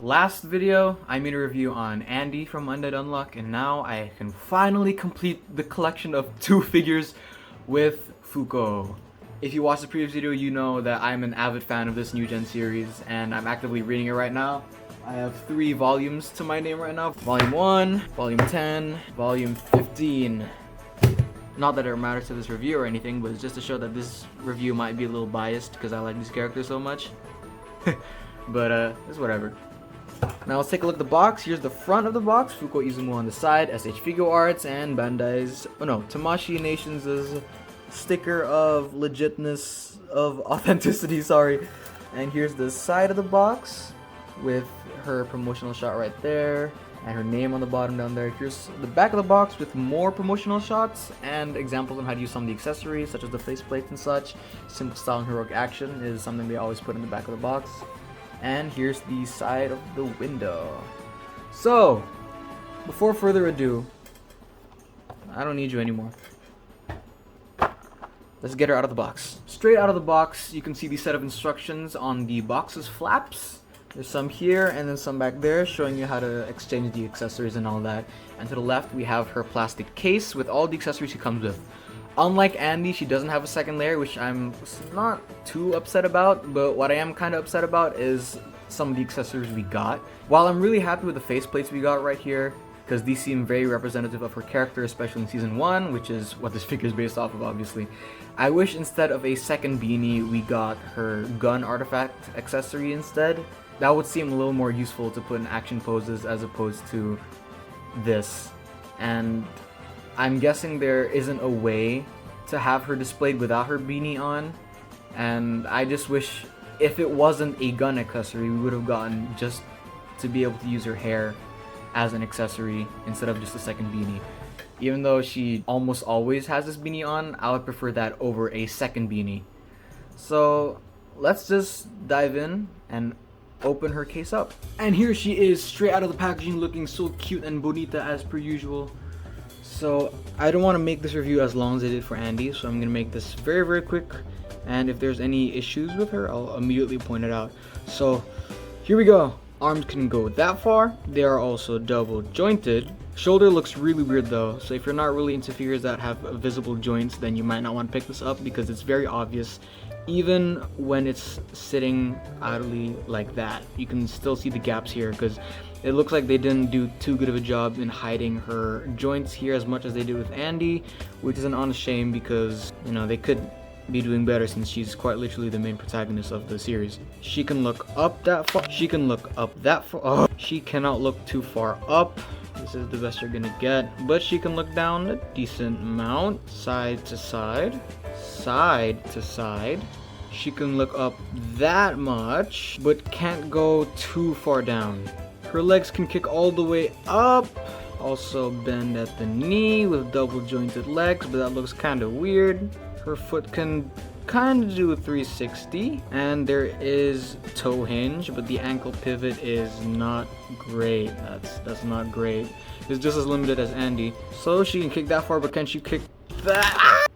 Last video, I made a review on Andy from Undead Unluck, and now I can finally complete the collection of 2 figures with Fuuko. If you watched the previous video, you know that I'm an avid fan of this new gen series, and I'm actively reading it right now. I have 3 volumes to my name right now. Volume 1, Volume 10, Volume 15. Not that it matters to this review or anything, but it's just to show that this review might be a little biased because I like these characters so much. But it's whatever. Now let's take a look at the box. Here's the front of the box. Fuuko IZUMO on the side, S.H.Figuarts and Bandai's, Tamashii Nations' sticker of legitness, of authenticity, sorry. And here's the side of the box with her promotional shot right there and her name on the bottom down there. Here's the back of the box with more promotional shots and examples on how to use some of the accessories such as the faceplates and such. Simple style and heroic action is something they always put in the back of the box. And here's the side of the window. So, before further ado, I don't need you anymore. Let's get her out of the box. Straight out of the box, you can see the set of instructions on the box's flaps. There's some here and then some back there showing you how to exchange the accessories and all that. And to the left, we have her plastic case with all the accessories she comes with. Unlike Andy, she doesn't have a second layer, which I'm not too upset about, but what I am kind of upset about is some of the accessories we got. While I'm really happy with the faceplates we got right here, because these seem very representative of her character, especially in Season 1, which is what this figure is based off of, obviously. I wish instead of a second beanie, we got her gun artifact accessory instead. That would seem a little more useful to put in action poses as opposed to this. And I'm guessing there isn't a way to have her displayed without her beanie on, and I just wish if it wasn't a gun accessory, we would have gotten just to be able to use her hair as an accessory instead of just a second beanie. Even though she almost always has this beanie on, I would prefer that over a second beanie. So let's just dive in and open her case up. And here she is, straight out of the packaging, looking so cute and bonita as per usual. So I don't want to make this review as long as I did for Andy, so I'm going to make this very, very quick. And if there's any issues with her, I'll immediately point it out. So here we go. Arms can go that far. They are also double jointed. Shoulder looks really weird though, so if you're not really into figures that have visible joints, then you might not want to pick this up because it's very obvious. Even when it's sitting idly like that, you can still see the gaps here because it looks like they didn't do too good of a job in hiding her joints here as much as they did with Andy, which is an honest shame because, they could be doing better since she's quite literally the main protagonist of the series. She can look up that far. She can look up that far. Oh, she cannot look too far up. This is the best you're gonna get. But she can look down a decent amount. Side to side. Side to side. She can look up that much, but can't go too far down. Her legs can kick all the way up. Also bend at the knee with double jointed legs, but that looks kind of weird. Her foot can kind of do a 360, and there is toe hinge, but the ankle pivot is not great. That's not great. It's just as limited as Andy. So she can kick that far, but can she kick that?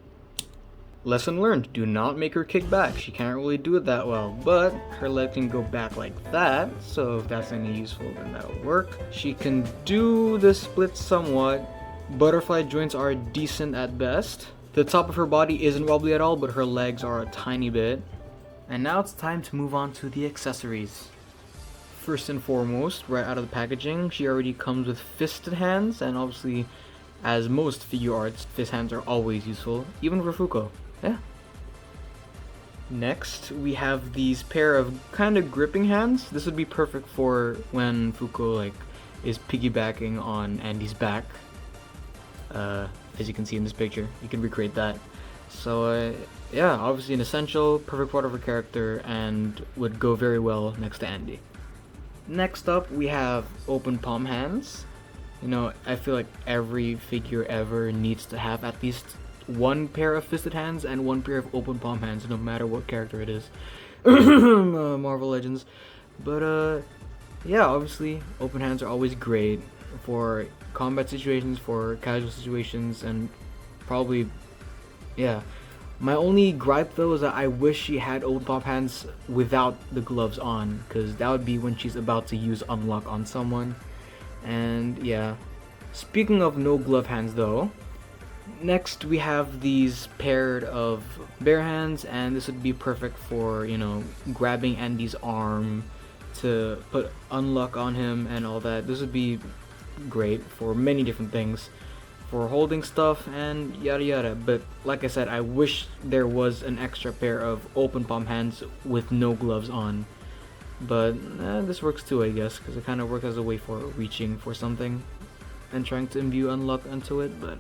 Lesson learned, do not make her kick back. She can't really do it that well, but her leg can go back like that, so if that's any useful, then that'll work. She can do the split somewhat. Butterfly joints are decent at best. The top of her body isn't wobbly at all, but her legs are a tiny bit. And now it's time to move on to the accessories. First and foremost, right out of the packaging, she already comes with fisted hands, and obviously, as most figure arts, fist hands are always useful, even for Fuuko. Yeah. Next, we have these pair of kind of gripping hands. This would be perfect for when Fuuko is piggybacking on Andy's back. As you can see in this picture, you can recreate that. So yeah, obviously an essential, perfect part of her character, and would go very well next to Andy. Next up, we have open palm hands. I feel like every figure ever needs to have at least one pair of fisted hands and one pair of open palm hands, no matter what character it is. Marvel Legends. But yeah, obviously open hands are always great for combat situations, for casual situations, and probably, yeah, My only gripe though is that I wish she had open palm hands without the gloves on, because that would be when she's about to use unlock on someone. And yeah, speaking of no glove hands though, next we have these paired of bare hands, and this would be perfect for, you know, grabbing Andy's arm to put unlock on him and all that. This would be great for many different things, for holding stuff and yada yada. But like I said, I wish there was an extra pair of open palm hands with no gloves on. But this works too, I guess, because it kind of works as a way for reaching for something and trying to imbue unlock onto it. But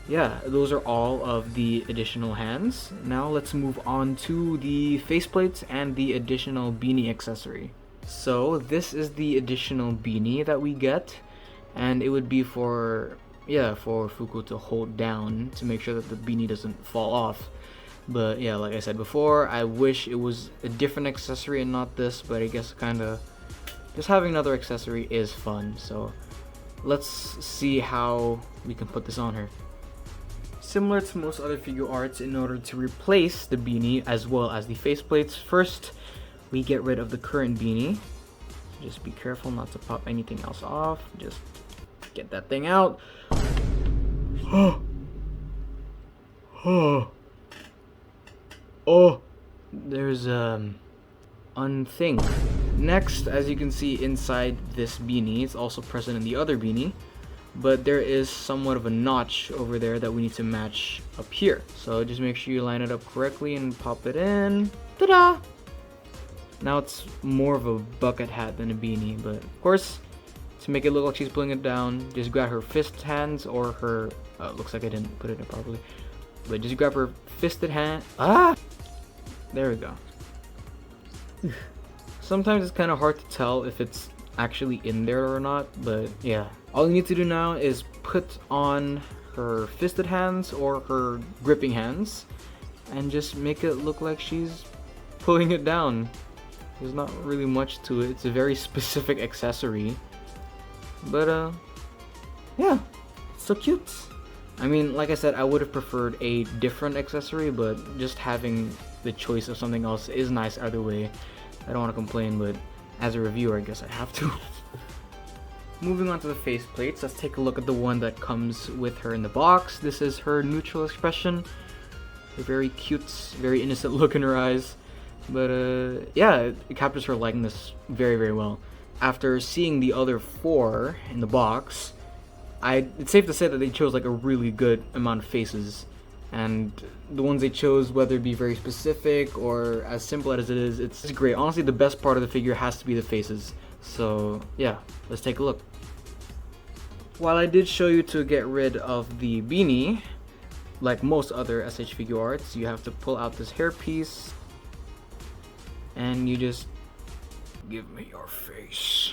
yeah, those are all of the additional hands. Now let's move on to the faceplates and the additional beanie accessory. So this is the additional beanie that we get, and it would be for Fuuko to hold down to make sure that the beanie doesn't fall off. But yeah, like I said before, I wish it was a different accessory and not this, but I guess kinda just having another accessory is fun. So let's see how we can put this on her. Similar to most other figure arts, in order to replace the beanie as well as the faceplates, first we get rid of the current beanie. Just be careful not to pop anything else off. Just get that thing out. Oh, there's unthing. Next, as you can see inside this beanie, it's also present in the other beanie, but there is somewhat of a notch over there that we need to match up here. So just make sure you line it up correctly and pop it in. Ta-da! Now it's more of a bucket hat than a beanie, but of course, to make it look like she's pulling it down, just grab her fist hands or her, looks like I didn't put it in properly, but just grab her fisted hand. There we go. Sometimes it's kind of hard to tell if it's actually in there or not, but yeah. All you need to do now is put on her fisted hands or her gripping hands and just make it look like she's pulling it down. There's not really much to it. It's a very specific accessory. But yeah, it's so cute. I mean, like I said, I would have preferred a different accessory, but just having the choice of something else is nice either way. I don't want to complain, but as a reviewer, I guess I have to. Moving on to the face plates, let's take a look at the one that comes with her in the box. This is her neutral expression. A very cute, very innocent look in her eyes. But yeah, it captures her likeness very, very well. After seeing the other 4 in the box, it's safe to say that they chose like a really good amount of faces. And the ones they chose, whether it be very specific or as simple as it is, it's great. Honestly, the best part of the figure has to be the faces. So yeah, let's take a look. While I did show you to get rid of the beanie, like most other S.H.Figuarts, you have to pull out this hairpiece and you just give me your face.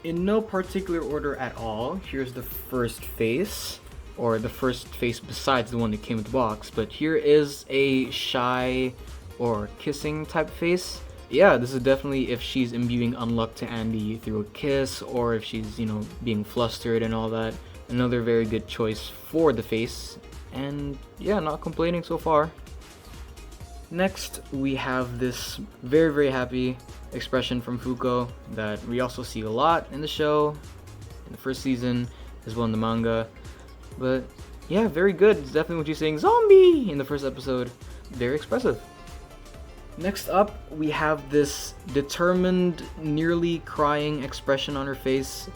In no particular order at all, here's the first face, or the first face besides the one that came with the box, but here is a shy or kissing type face. Yeah, this is definitely if she's imbuing unluck to Andy through a kiss, or if she's, you know, being flustered and all that. Another very good choice for the face, and yeah, not complaining so far. Next, we have this very, very happy expression from Fuuko that we also see a lot in the show, in the first season, as well in the manga. But yeah, very good. It's definitely what she's saying, zombie, in the first episode. Very expressive. Next up, we have this determined, nearly crying expression on her face,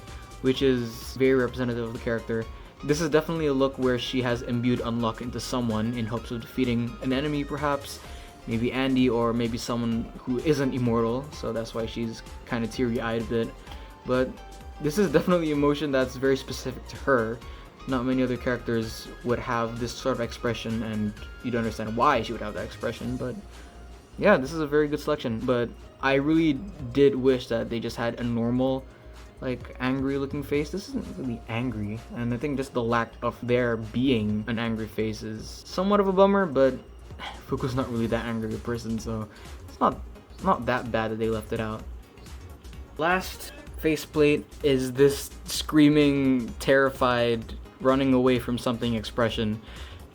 which is very representative of the character. This is definitely a look where she has imbued unluck into someone in hopes of defeating an enemy, perhaps. Maybe Andy, or maybe someone who isn't immortal, so that's why she's kind of teary-eyed a bit. But this is definitely emotion that's very specific to her. Not many other characters would have this sort of expression, and you'd understand why she would have that expression, but yeah, this is a very good selection. But I really did wish that they just had a normal, like, angry looking face. This isn't really angry, and I think just the lack of there being an angry face is somewhat of a bummer, but Fuuko's not really that angry a person, so it's not that bad that they left it out. Last faceplate is this screaming, terrified, running away from something expression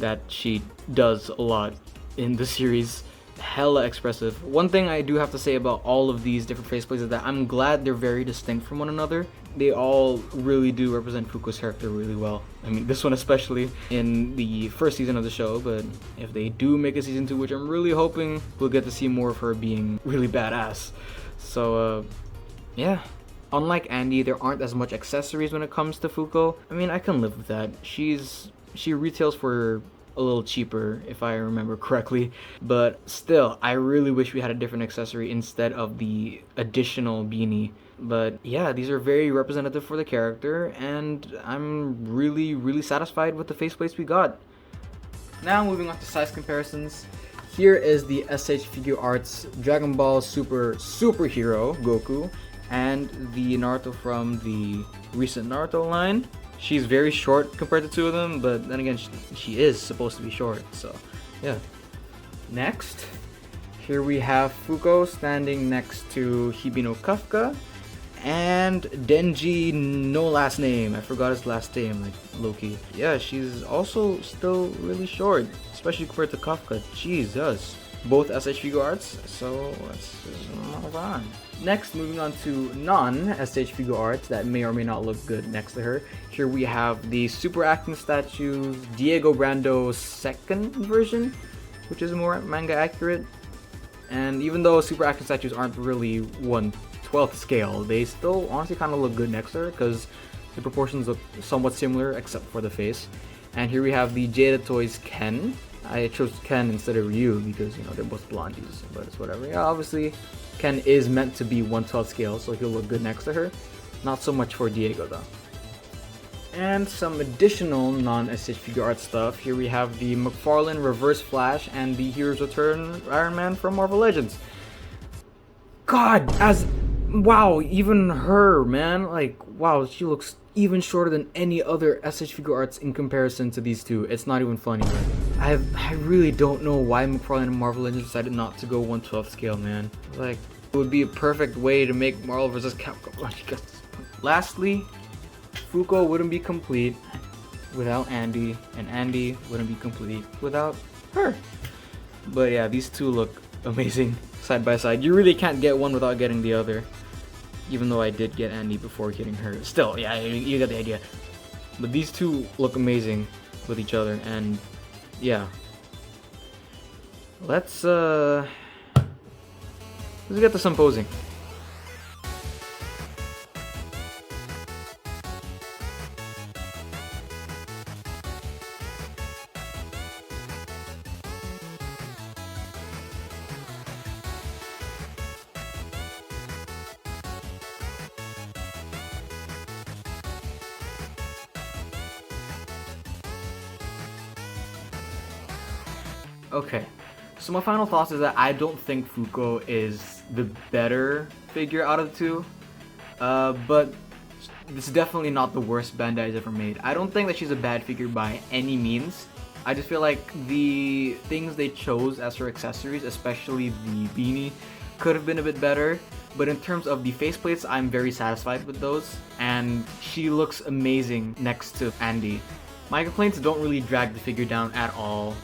that she does a lot in the series. Hella expressive. One thing I do have to say about all of these different faceplates is that I'm glad they're very distinct from one another. They all really do represent Fuuko's character really well. I mean, this one especially in the first season of the show, but if they do make a season 2, which I'm really hoping, we'll get to see more of her being really badass. So, yeah. Unlike Andy, there aren't as much accessories when it comes to Fuuko. I mean, I can live with that. She retails for a little cheaper, if I remember correctly, but still, I really wish we had a different accessory instead of the additional beanie. But yeah, these are very representative for the character, and I'm really satisfied with the faceplates we got. Now moving on to size comparisons. Here is the S.H.Figuarts Dragon Ball Superhero Goku, and the Naruto from the recent Naruto line. She's very short compared to two of them, but then again, she is supposed to be short, so yeah. Next, here we have Fuuko standing next to Hibino Kafka, and Denji no last name. I forgot his last name, like Loki. Yeah, she's also still really short, especially compared to Kafka. Jesus. Both S.H.Figuarts, so let's move on. Next, moving on to non-S.H.Figuarts that may or may not look good next to her. Here we have the super acting statues, Diego Brando's second version, which is more manga accurate. And even though super acting statues aren't really 1/12 scale, they still honestly kind of look good next to her because the proportions look somewhat similar except for the face. And here we have the Jada Toys Ken. I chose Ken instead of Ryu because, you know, they're both blondies, but it's whatever. Yeah, obviously, Ken is meant to be 1/12 scale, so he'll look good next to her. Not so much for Diego, though. And some additional non-S.H.Figuarts stuff. Here we have the McFarlane Reverse Flash and the Heroes Return Iron Man from Marvel Legends. God, wow, even her, man. Like, wow, she looks even shorter than any other S.H.Figuarts in comparison to these two. It's not even funny. I really don't know why McFarlane and Marvel Legends decided not to go 1/12 scale, man. Like, it would be a perfect way to make Marvel vs. Capcom. Lastly, Fuuko wouldn't be complete without Andy, and Andy wouldn't be complete without her. But yeah, these two look amazing side by side. You really can't get one without getting the other. Even though I did get Andy before getting her. Still, yeah, you got the idea. But these two look amazing with each other, and yeah. Let's get to some posing. Okay, so my final thoughts is that I don't think Fuuko is the better figure out of the two, but this is definitely not the worst Bandai has ever made. I don't think that she's a bad figure by any means. I just feel like the things they chose as her accessories, especially the beanie, could have been a bit better. But in terms of the faceplates, I'm very satisfied with those, and she looks amazing next to Andy. My complaints don't really drag the figure down at all.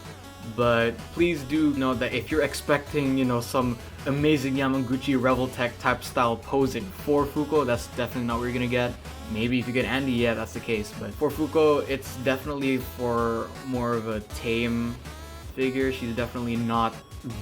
But please do know that if you're expecting, you know, some amazing Yamaguchi Reveltech type style posing for Fuuko, that's definitely not what you're gonna get. Maybe if you get Andy, yeah, that's the case. But for Fuuko, it's definitely for more of a tame figure. She's definitely not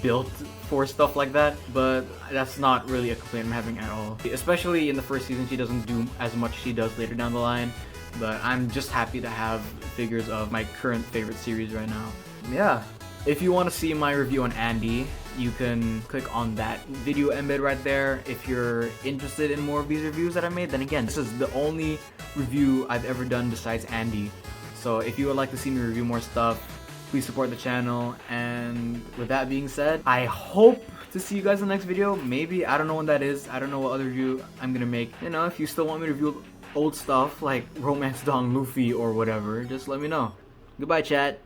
built for stuff like that, but that's not really a complaint I'm having at all. Especially in the first season, she doesn't do as much as she does later down the line. But I'm just happy to have figures of my current favorite series right now. Yeah, if you want to see my review on Andy, you can click on that video embed right there. If you're interested in more of these reviews that I made, then again, this is the only review I've ever done besides Andy. So if you would like to see me review more stuff, please support the channel. And with that being said, I hope to see you guys in the next video. Maybe, I don't know when that is. I don't know what other review I'm gonna make. You know, if you still want me to review old stuff like Romance Dawn Luffy or whatever, just let me know. Goodbye, chat.